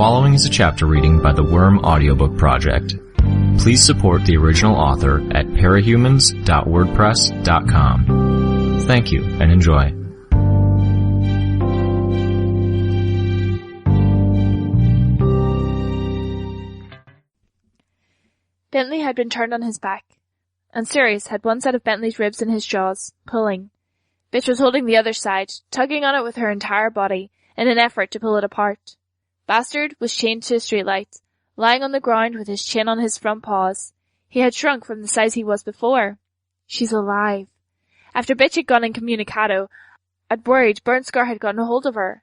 following is a chapter reading by the Worm Audiobook Project. Please support the original author at parahumans.wordpress.com. Thank you and enjoy. Bentley had been turned on his back, and Sirius had one set of Bentley's ribs in his jaws, pulling. Bitch was holding the other side, tugging on it with her entire body, in an effort to pull it apart. Bastard was chained to a streetlight, lying on the ground with his chin on his front paws. He had shrunk from the size he was before. She's alive. After Bitch had gone incommunicado, I'd worried Burnt Scar had gotten a hold of her.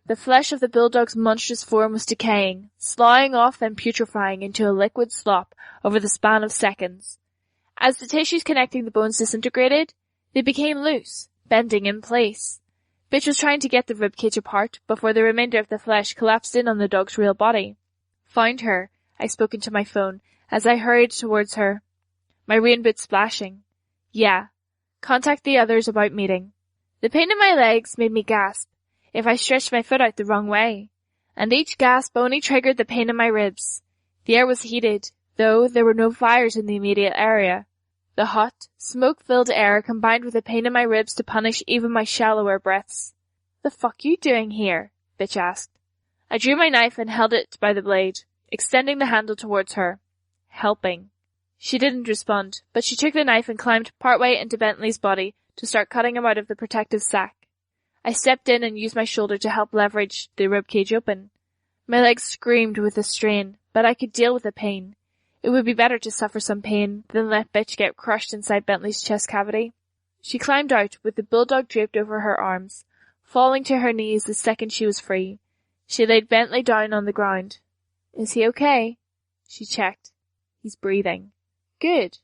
The flesh of the bulldog's monstrous form was decaying, sloughing off and putrefying into a liquid slop over the span of seconds. As the tissues connecting the bones disintegrated, they became loose, bending in place. Bitch was trying to get the ribcage apart before the remainder of the flesh collapsed in on the dog's real body. Found her, I spoke into my phone as I hurried towards her, my rain boot splashing. Yeah. Contact the others about meeting. The pain in my legs made me gasp if I stretched my foot out the wrong way, and each gasp only triggered the pain in my ribs. The air was heated, though there were no fires in the immediate area. The hot, smoke-filled air combined with the pain in my ribs to punish even my shallower breaths. "The fuck you doing here?" Bitch asked. I drew my knife and held it by the blade, extending the handle towards her. Helping. She didn't respond, but she took the knife and climbed partway into Bentley's body to start cutting him out of the protective sack. I stepped in and used my shoulder to help leverage the ribcage open. My legs screamed with the strain, but I could deal with the pain. It would be better to suffer some pain than let Bitch get crushed inside Bentley's chest cavity. She climbed out with the bulldog draped over her arms, falling to her knees the second she was free. She laid Bentley down on the ground. "Is he okay?" She checked. "He's breathing." "Good."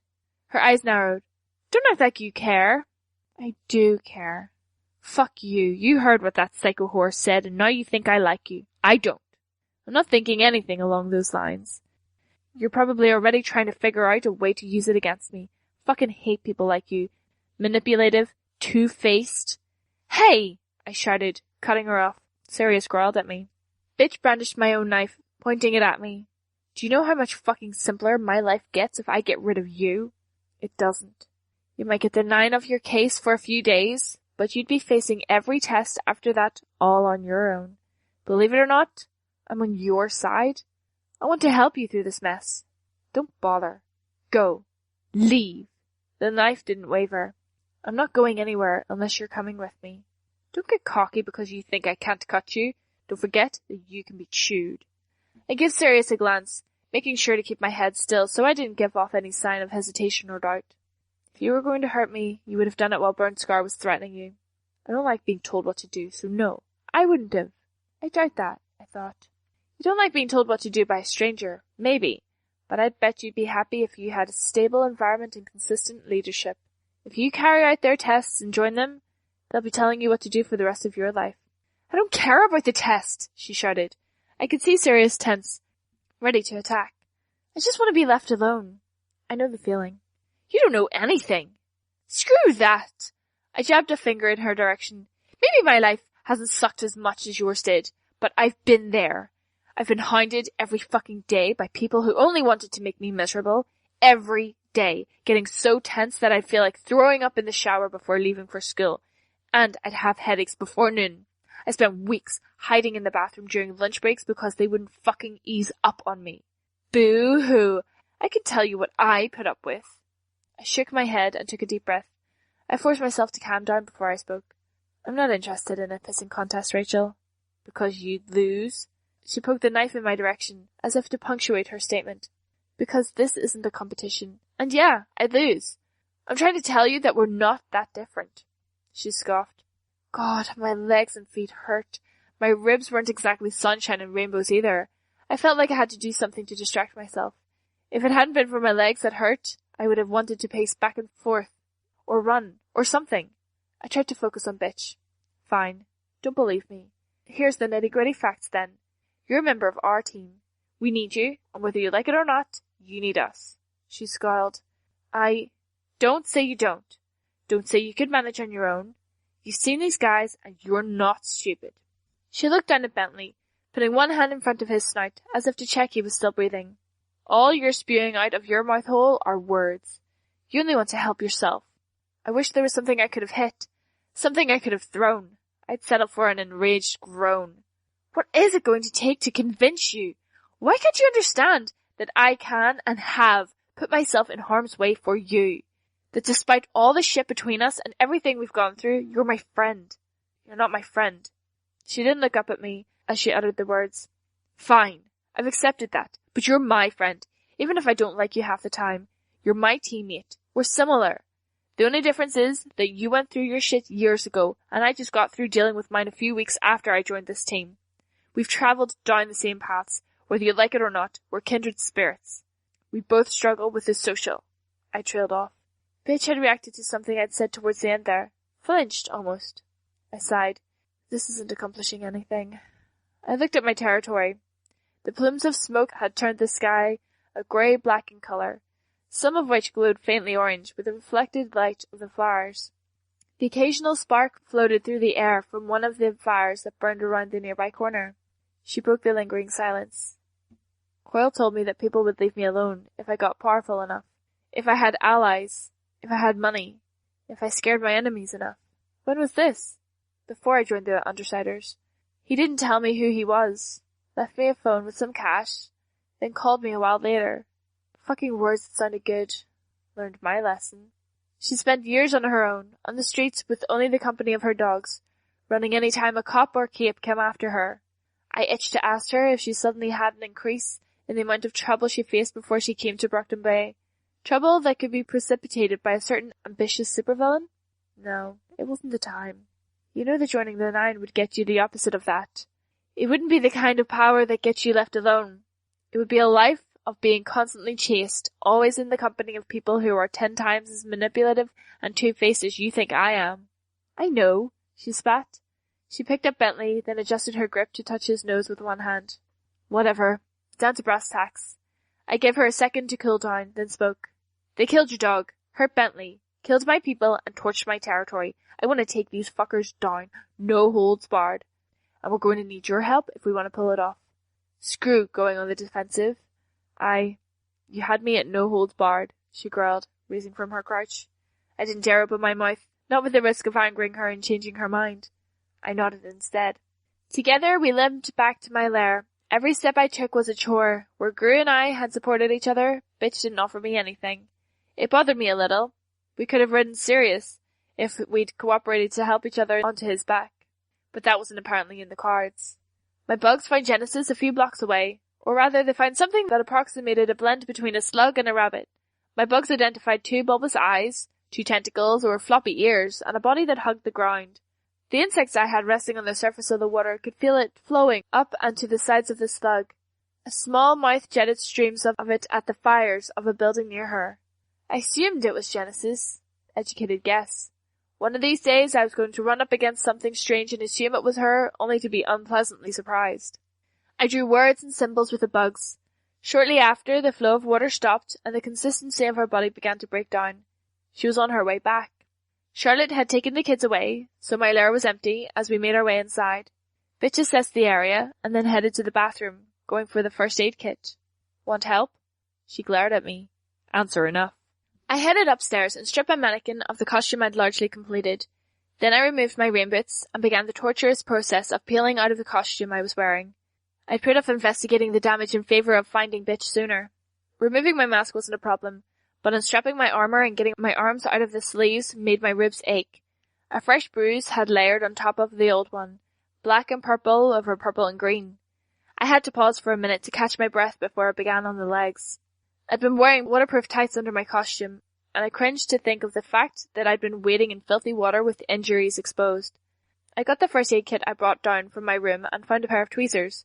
Her eyes narrowed. "Don't act like you care." "I do care." "Fuck you. You heard what that psycho whore said and now you think I like you. I don't. I'm not thinking anything along those lines. You're probably already trying to figure out a way to use it against me. Fucking hate people like you. Manipulative, two-faced." "Hey!" I shouted, cutting her off. Sirius growled at me. Bitch brandished my own knife, pointing it at me. "Do you know how much fucking simpler my life gets if I get rid of you?" "It doesn't. You might get the 9 off your case for a few days, but you'd be facing every test after that all on your own. Believe it or not, I'm on your side. I want to help you through this mess. Don't bother. Go. Leave." The knife didn't waver. "I'm not going anywhere unless you're coming with me. Don't get cocky because you think I can't cut you. Don't forget that you can be chewed." I gave Sirius a glance, making sure to keep my head still so I didn't give off any sign of hesitation or doubt. "If you were going to hurt me, you would have done it while Burnt Scar was threatening you. I don't like being told what to do, so no, I wouldn't have." "I doubt that," I thought. "You don't like being told what to do by a stranger, maybe, but I'd bet you'd be happy if you had a stable environment and consistent leadership. If you carry out their tests and join them, they'll be telling you what to do for the rest of your life." "I don't care about the test," she shouted. I could see Sirius tense, ready to attack. "I just want to be left alone." I know the feeling. "You don't know anything." "Screw that." I jabbed a finger in her direction. "Maybe my life hasn't sucked as much as yours did, but I've been there. I've been hounded every fucking day by people who only wanted to make me miserable. Every day. Getting so tense that I'd feel like throwing up in the shower before leaving for school. And I'd have headaches before noon. I spent weeks hiding in the bathroom during lunch breaks because they wouldn't fucking ease up on me. Boo-hoo. I can tell you what I put up with." I shook my head and took a deep breath. I forced myself to calm down before I spoke. "I'm not interested in a pissing contest, Rachel." "Because you'd lose?" She poked the knife in my direction, as if to punctuate her statement. "Because this isn't a competition. And yeah, I'd lose. I'm trying to tell you that we're not that different." She scoffed. God, my legs and feet hurt. My ribs weren't exactly sunshine and rainbows either. I felt like I had to do something to distract myself. If it hadn't been for my legs that hurt, I would have wanted to pace back and forth. Or run. Or something. I tried to focus on Bitch. "Fine. Don't believe me. Here's the nitty-gritty facts then. You're a member of our team. We need you, and whether you like it or not, you need us." She scowled. Don't say you don't. Don't say you could manage on your own. You've seen these guys, and you're not stupid." She looked down at Bentley, putting one hand in front of his snout, as if to check he was still breathing. All you're spewing out of your mouth hole are words. You only want to help yourself. I wish there was something I could have hit. Something I could have thrown. I'd settle for an enraged groan. What is it going to take to convince you? Why can't you understand that I can and have put myself in harm's way for you? That despite all the shit between us and everything we've gone through, you're my friend. You're not my friend. She didn't look up at me as she uttered the words. Fine, I've accepted that, but you're my friend, even if I don't like you half the time. You're my teammate. We're similar. The only difference is that you went through your shit years ago, and I just got through dealing with mine a few weeks after I joined this team. We've travelled down the same paths. Whether you like it or not, we're kindred spirits. We both struggle with the social. I trailed off. Bitch had reacted to something I'd said towards the end there. Flinched, almost. I sighed. This isn't accomplishing anything. I looked at my territory. The plumes of smoke had turned the sky a grey-black in colour, some of which glowed faintly orange with the reflected light of the flowers. The occasional spark floated through the air from one of the fires that burned around the nearby corner. She broke the lingering silence. Coyle told me that people would leave me alone if I got powerful enough, if I had allies, if I had money, if I scared my enemies enough. When was this? Before I joined the Undersiders. He didn't tell me who he was, left me a phone with some cash, then called me a while later. Fucking words that sounded good. Learned my lesson. She spent years on her own, on the streets with only the company of her dogs, running any time a cop or cape came after her. I itched to ask her if she suddenly had an increase in the amount of trouble she faced before she came to Brockton Bay. Trouble that could be precipitated by a certain ambitious supervillain? No, it wasn't the time. You know that joining the Nine would get you the opposite of that. It wouldn't be the kind of power that gets you left alone. It would be a life of being constantly chased, always in the company of people who are 10 times as manipulative and two-faced as you think I am. I know, she spat. She picked up Bentley, then adjusted her grip to touch his nose with one hand. Whatever. Down to brass tacks. I gave her a second to cool down, then spoke. They killed your dog, hurt Bentley, killed my people, and torched my territory. I want to take these fuckers down, no holds barred. And we're going to need your help if we want to pull it off. Screw going on the defensive. You had me at no holds barred, she growled, raising from her crouch. I didn't dare open my mouth, not with the risk of angering her and changing her mind. I nodded instead. Together we limped back to my lair. Every step I took was a chore. Where Gru and I had supported each other, Bitch didn't offer me anything. It bothered me a little. We could have ridden Sirius if we'd cooperated to help each other onto his back. But that wasn't apparently in the cards. My bugs found Genesis a few blocks away, or rather they found something that approximated a blend between a slug and a rabbit. My bugs identified 2 bulbous eyes, 2 tentacles or floppy ears, and a body that hugged the ground. The insects I had resting on the surface of the water could feel it flowing up and to the sides of the slug. A small mouth jetted streams of it at the fires of a building near her. I assumed it was Genesis. Educated guess. One of these days I was going to run up against something strange and assume it was her, only to be unpleasantly surprised. I drew words and symbols with the bugs. Shortly after, the flow of water stopped, and the consistency of her body began to break down. She was on her way back. Charlotte had taken the kids away, so my lair was empty as we made our way inside. Bitch assessed the area, and then headed to the bathroom, going for the first aid kit. Want help? She glared at me. Answer enough. I headed upstairs and stripped my mannequin of the costume I'd largely completed. Then I removed my rain boots and began the torturous process of peeling out of the costume I was wearing. I'd put off investigating the damage in favour of finding Bitch sooner. Removing my mask wasn't a problem, but unstrapping my armour and getting my arms out of the sleeves made my ribs ache. A fresh bruise had layered on top of the old one, black and purple over purple and green. I had to pause for a minute to catch my breath before I began on the legs. I'd been wearing waterproof tights under my costume, and I cringed to think of the fact that I'd been wading in filthy water with injuries exposed. I got the first aid kit I brought down from my room and found a pair of tweezers.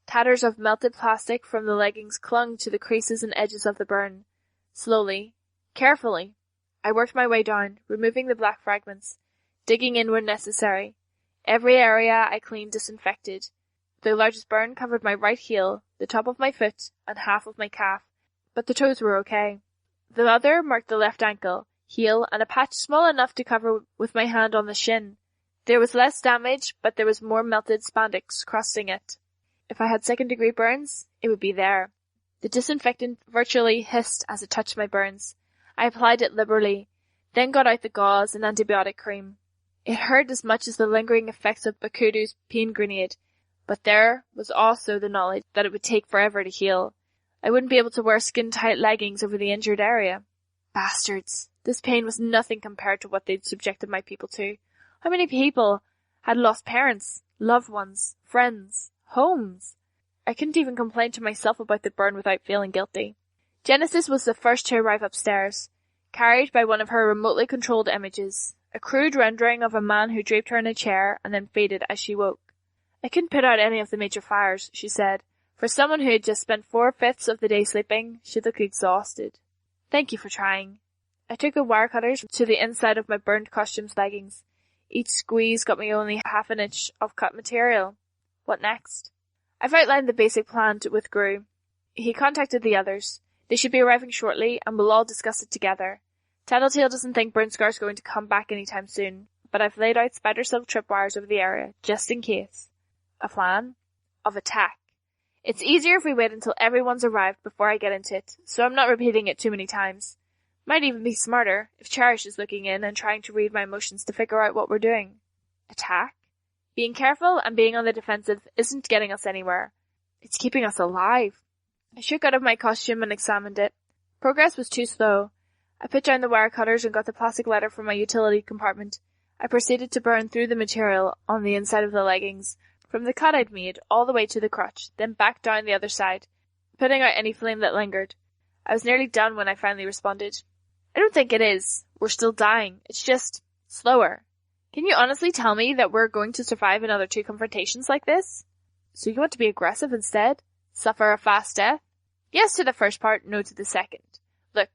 Tatters of melted plastic from the leggings clung to the creases and edges of the burn. Slowly, carefully, I worked my way down, removing the black fragments, digging in when necessary. Every area I cleaned disinfected. The largest burn covered my right heel, the top of my foot, and half of my calf, but the toes were okay. The other marked the left ankle, heel, and a patch small enough to cover with my hand on the shin. There was less damage, but there was more melted spandex crossing it. If I had second-degree burns, it would be there. The disinfectant virtually hissed as it touched my burns. I applied it liberally, then got out the gauze and antibiotic cream. It hurt as much as the lingering effects of Bakudu's pain grenade, but there was also the knowledge that it would take forever to heal. I wouldn't be able to wear skin-tight leggings over the injured area. Bastards. This pain was nothing compared to what they'd subjected my people to. How many people had lost parents, loved ones, friends, homes? I couldn't even complain to myself about the burn without feeling guilty. Genesis was the first to arrive upstairs, carried by one of her remotely controlled images, a crude rendering of a man who draped her in a chair and then faded as she woke. I couldn't put out any of the major fires, she said. For someone who had just spent 4/5 of the day sleeping, she looked exhausted. Thank you for trying. I took the wire cutters to the inside of my burned costume's leggings. Each squeeze got me only half an inch of cut material. What next? I've outlined the basic plan with Gru. He contacted the others. They should be arriving shortly, and we'll all discuss it together. Tattletale doesn't think Burnscar's going to come back anytime soon, but I've laid out spider silk tripwires over the area, just in case. A plan? Of attack. It's easier if we wait until everyone's arrived before I get into it, so I'm not repeating it too many times. Might even be smarter if Cherish is looking in and trying to read my emotions to figure out what we're doing. Attack? Being careful and being on the defensive isn't getting us anywhere. It's keeping us alive. I shook out of my costume and examined it. Progress was too slow. I put down the wire cutters and got the plastic letter from my utility compartment. I proceeded to burn through the material on the inside of the leggings, from the cut I'd made all the way to the crotch, then back down the other side, putting out any flame that lingered. I was nearly done when I finally responded. I don't think it is. We're still dying. It's just slower. Can you honestly tell me that we're going to survive another 2 confrontations like this? So you want to be aggressive instead? Suffer a fast death? Yes to the first part, no to the second. Look,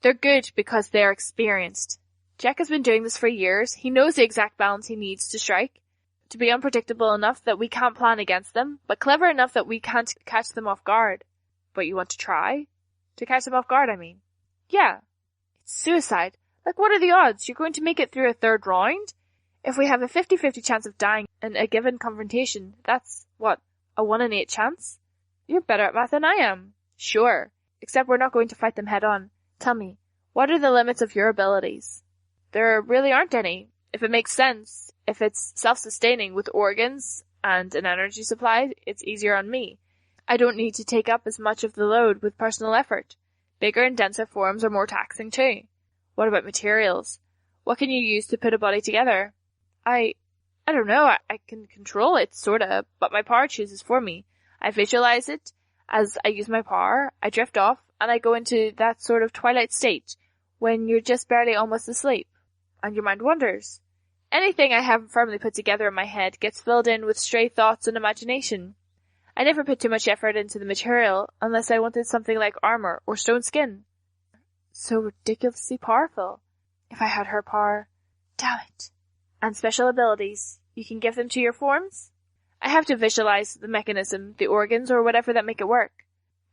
they're good because they're experienced. Jack has been doing this for years. He knows the exact balance he needs to strike. To be unpredictable enough that we can't plan against them, but clever enough that we can't catch them off guard. But you want to try? To catch them off guard, I mean. Yeah. It's suicide. Like, what are the odds? You're going to make it through a 3rd round? If we have a 50-50 chance of dying in a given confrontation, that's, what, a 1 in 8 chance? You're better at math than I am. Sure. Except we're not going to fight them head on. Tell me, what are the limits of your abilities? There really aren't any. If it makes sense, if it's self-sustaining with organs and an energy supply, it's easier on me. I don't need to take up as much of the load with personal effort. Bigger and denser forms are more taxing too. What about materials? What can you use to put a body together? I don't know. I can control it, sorta, but my power chooses for me. I visualize it. As I use my power, I drift off, and I go into that sort of twilight state, when you're just barely almost asleep, and your mind wanders. Anything I haven't firmly put together in my head gets filled in with stray thoughts and imagination. I never put too much effort into the material, unless I wanted something like armor or stone skin. So ridiculously powerful. If I had her power. Damn it. And special abilities. You can give them to your forms? I have to visualize the mechanism, the organs, or whatever that make it work.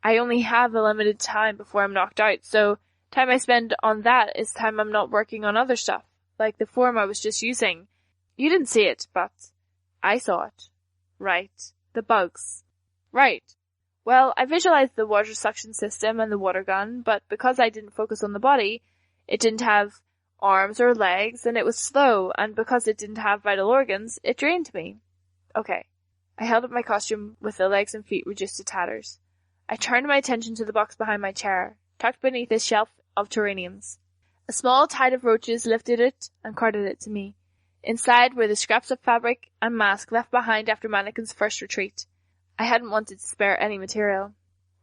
I only have a limited time before I'm knocked out, so time I spend on that is time I'm not working on other stuff, like the form I was just using. You didn't see it, but I saw it. Right. The bugs. Right. Well, I visualized the water suction system and the water gun, but because I didn't focus on the body, it didn't have arms or legs, and it was slow, and because it didn't have vital organs, it drained me. Okay. I held up my costume with the legs and feet reduced to tatters. I turned my attention to the box behind my chair, tucked beneath a shelf of terraniums. A small tide of roaches lifted it and carted it to me. Inside were the scraps of fabric and mask left behind after Mannequin's first retreat. I hadn't wanted to spare any material.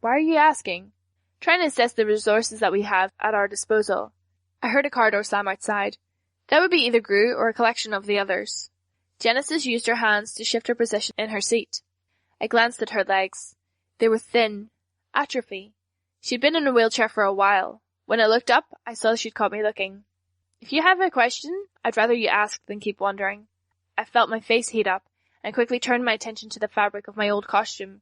Why are you asking? Trying to assess the resources that we have at our disposal. I heard a car door slam outside. That would be either Gru or a collection of the others. Genesis used her hands to shift her position in her seat. I glanced at her legs. They were thin. Atrophy. She'd been in a wheelchair for a while. When I looked up, I saw she'd caught me looking. If you have a question, I'd rather you ask than keep wondering. I felt my face heat up, and quickly turned my attention to the fabric of my old costume.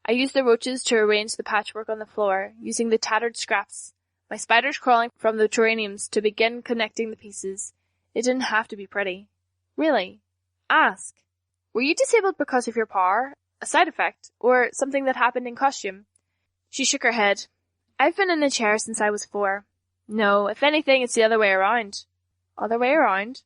I used the roaches to arrange the patchwork on the floor, using the tattered scraps, my spiders crawling from the terraniums to begin connecting the pieces. It didn't have to be pretty. Really. Ask. Were you disabled because of your power? A side effect, or something that happened in costume? She shook her head. I've been in a chair since I was 4. No, if anything, it's the other way around. Other way around?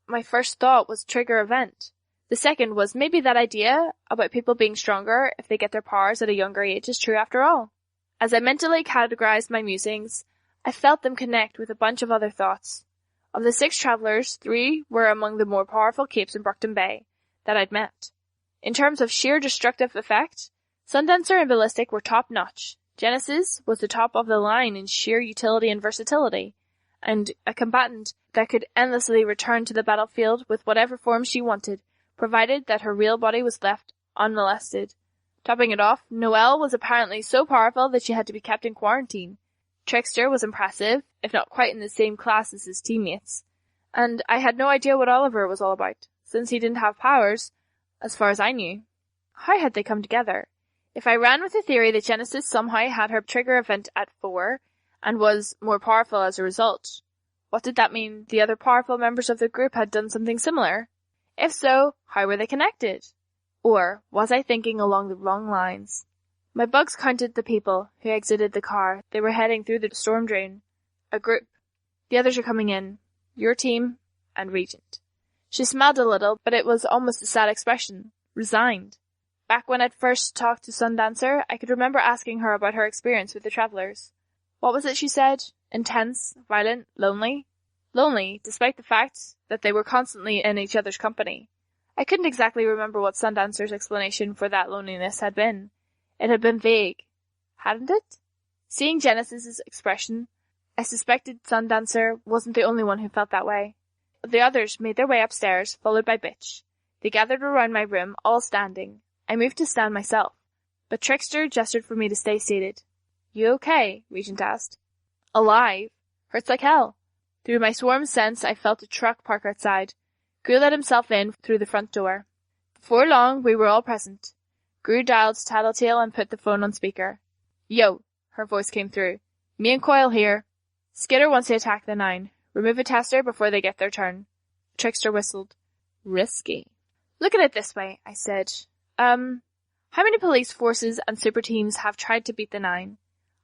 My first thought was trigger event. The second was maybe that idea about people being stronger if they get their powers at a younger age is true after all. As I mentally categorized my musings, I felt them connect with a bunch of other thoughts. Of the 6 travelers, 3 were among the more powerful capes in Brockton Bay that I'd met. In terms of sheer destructive effect, Sundancer and Ballistic were top-notch. Genesis was the top of the line in sheer utility and versatility, and a combatant that could endlessly return to the battlefield with whatever form she wanted, provided that her real body was left unmolested. Topping it off, Noelle was apparently so powerful that she had to be kept in quarantine. Trickster was impressive, if not quite in the same class as his teammates. And I had no idea what Oliver was all about, since he didn't have powers, as far as I knew. How had they come together? If I ran with the theory that Genesis somehow had her trigger event at 4, and was more powerful as a result, what did that mean? The other powerful members of the group had done something similar? If so, how were they connected? Or was I thinking along the wrong lines? My bugs counted the people who exited the car. They were heading through the storm drain. A group. The others are coming in. Your team and Regent. She smiled a little, but it was almost a sad expression. Resigned. Back when I'd first talked to Sundancer, I could remember asking her about her experience with the travelers. What was it she said? Intense, violent, lonely? Lonely, despite the fact that they were constantly in each other's company. I couldn't exactly remember what Sundancer's explanation for that loneliness had been. It had been vague. Hadn't it? Seeing Genesis's expression, I suspected Sundancer wasn't the only one who felt that way. The others made their way upstairs, followed by Bitch. They gathered around my room, all standing. I moved to stand myself, but Trickster gestured for me to stay seated. You okay? Regent asked. Alive. Hurts like hell. Through my swarm sense, I felt a truck park outside. Gru let himself in through the front door. Before long, we were all present. Gru dialed Tattletale and put the phone on speaker. Yo, her voice came through. Me and Coil here. Skitter wants to attack the 9. Remove a tester before they get their turn. Trickster whistled. Risky. Look at it this way, I said. How many police forces and super teams have tried to beat the 9?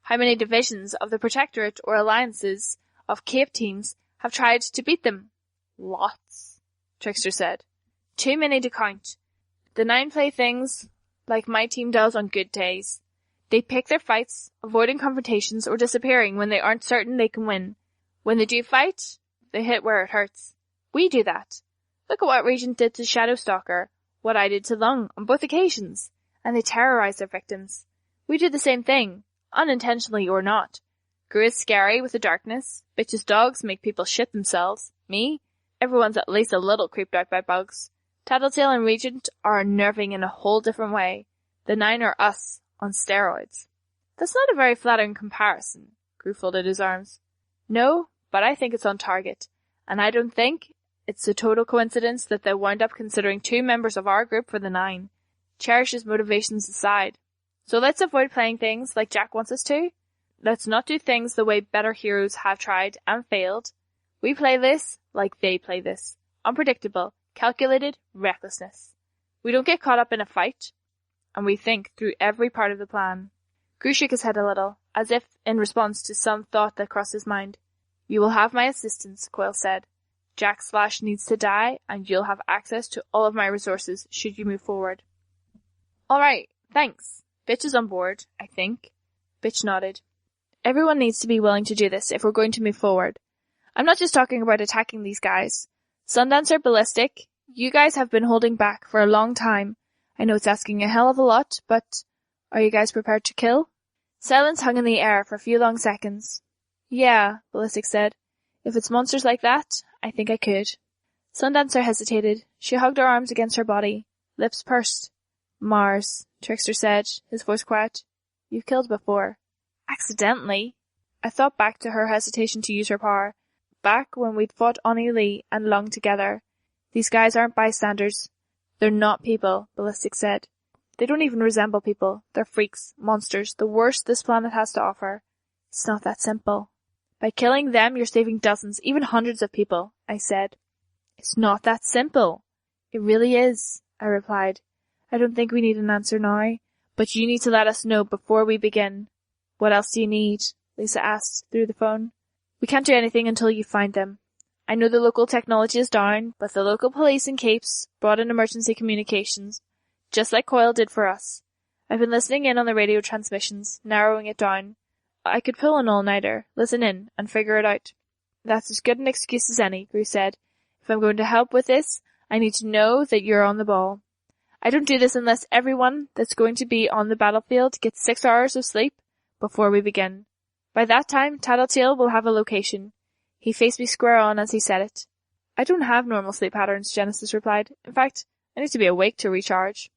How many divisions of the Protectorate or alliances of Cape teams have tried to beat them? Lots, Trickster said. Too many to count. The 9 play things like my team does on good days. They pick their fights, avoiding confrontations or disappearing when they aren't certain they can win. When they do fight, they hit where it hurts. We do that. Look at what Regent did to Shadowstalker, what I did to Lung on both occasions, and they terrorize their victims. We do the same thing, unintentionally or not. Gru is scary with the darkness. Bitch's dogs make people shit themselves. Me? Everyone's at least a little creeped out by bugs. Tattletale and Regent are unnerving in a whole different way. The 9 are us, on steroids. That's not a very flattering comparison. Gru folded his arms. No, but I think it's on target. And I don't think it's a total coincidence that they wound up considering 2 members of our group for the 9. Cherish's motivations aside. So let's avoid playing things like Jack wants us to. Let's not do things the way better heroes have tried and failed. We play this like they play this. Unpredictable, calculated recklessness. We don't get caught up in a fight, and we think through every part of the plan. Gru shook his head a little, as if in response to some thought that crossed his mind. You will have my assistance, Coil said. Jack Slash needs to die, and you'll have access to all of my resources should you move forward. All right, thanks. Bitch is on board, I think. Bitch nodded. Everyone needs to be willing to do this if we're going to move forward. I'm not just talking about attacking these guys. Sundancer, Ballistic, you guys have been holding back for a long time. I know it's asking a hell of a lot, but are you guys prepared to kill? Silence hung in the air for a few long seconds. Yeah, Ballistic said. If it's monsters like that, I think I could. Sundancer hesitated. She hugged her arms against her body. Lips pursed. Mars, Trickster said, his voice quiet. You've killed before. Accidentally. I thought back to her hesitation to use her power. Back when we'd fought Oni Lee and Lung together. These guys aren't bystanders. They're not people, Ballistic said. They don't even resemble people. They're freaks, monsters, the worst this planet has to offer. It's not that simple. By killing them, you're saving dozens, even hundreds of people, I said. It's not that simple. It really is, I replied. I don't think we need an answer now, but you need to let us know before we begin. What else do you need? Lisa asked through the phone. We can't do anything until you find them. I know the local technology is down, but the local police in Capes brought in emergency communications, just like Coyle did for us. I've been listening in on the radio transmissions, narrowing it down. I could pull an all-nighter, listen in, and figure it out. That's as good an excuse as any, Gru said. If I'm going to help with this, I need to know that you're on the ball. I don't do this unless everyone that's going to be on the battlefield gets 6 hours of sleep before we begin. By that time, Tattletale will have a location. He faced me square on as he said it. I don't have normal sleep patterns, Genesis replied. In fact, I need to be awake to recharge.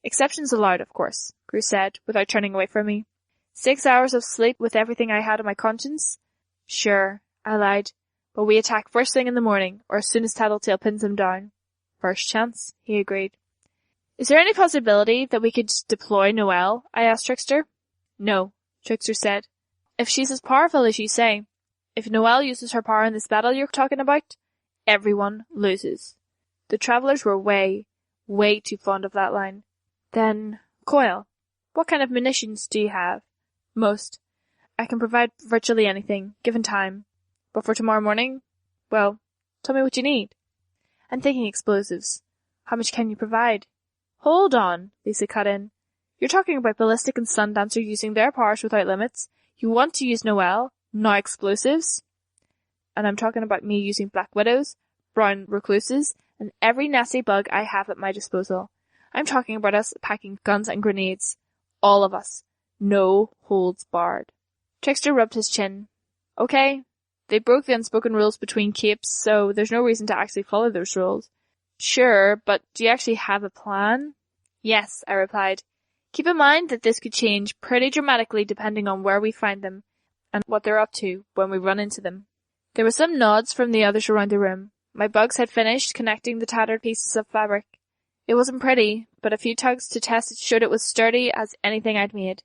Exceptions allowed, of course, Gru said, without turning away from me. 6 hours of sleep with everything I had on my conscience? Sure, I lied. But we attack first thing in the morning, or as soon as Tattletale pins him down. First chance, he agreed. Is there any possibility that we could deploy Noelle? I asked Trickster. No, Trickster said. If she's as powerful as you say, if Noelle uses her power in this battle you're talking about, everyone loses. The Travellers were way too fond of that line. Then, Coyle, what kind of munitions do you have? Most. I can provide virtually anything, given time. But for tomorrow morning, well, tell me what you need. I'm thinking explosives. How much can you provide? Hold on, Lisa cut in. You're talking about Ballistic and Sundancer using their powers without limits. You want to use Noelle, not explosives? And I'm talking about me using Black Widows, Brown Recluses, and every nasty bug I have at my disposal. I'm talking about us packing guns and grenades. All of us. No holds barred. Trickster rubbed his chin. Okay, they broke the unspoken rules between Capes, so there's no reason to actually follow those rules. Sure, but do you actually have a plan? Yes, I replied. Keep in mind that this could change pretty dramatically depending on where we find them and what they're up to when we run into them. There were some nods from the others around the room. My bugs had finished connecting the tattered pieces of fabric. It wasn't pretty, but a few tugs to test it showed it was sturdy as anything I'd made.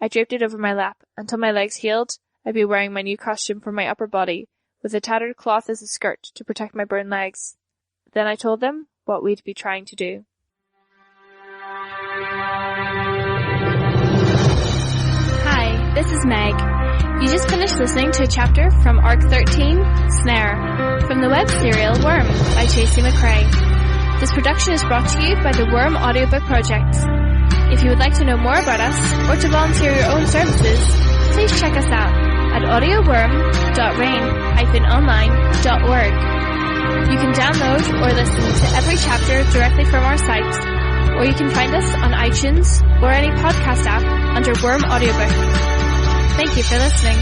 I draped it over my lap. Until my legs healed, I'd be wearing my new costume for my upper body, with a tattered cloth as a skirt to protect my burned legs. Then I told them what we'd be trying to do. Hi, this is Meg. You just finished listening to a chapter from Arc 13, Snare, from the web serial Worm by Tracy McRae. This production is brought to you by the Worm Audiobook Project. If you would like to know more about us, or to volunteer your own services, please check us out at audioworm.rain-online.org. You can download or listen to every chapter directly from our site, or you can find us on iTunes or any podcast app under Worm Audiobook. Thank you for listening.